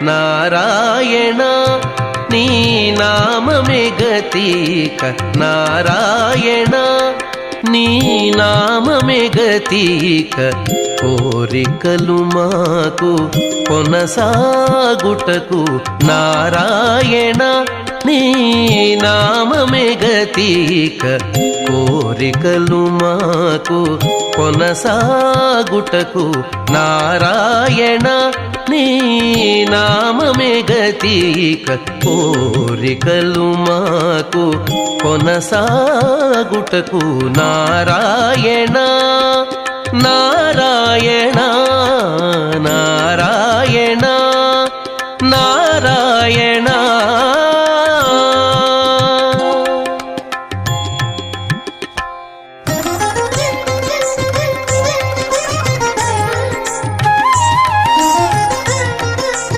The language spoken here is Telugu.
నారాయణ నీ నామమే గతిక నారాయణ నీ నామమే గతిక కోరికలు మాకు కొనసాగుటకు నారాయణ నీ నామమే గతిక కోరికలు మాకు కొనసాగుటకు నారాయణ నీ నామమే గతిక కోరికలు మాకు కొనసాగుటకు నారాయణ నారాయణ నారాయణ నారాయణ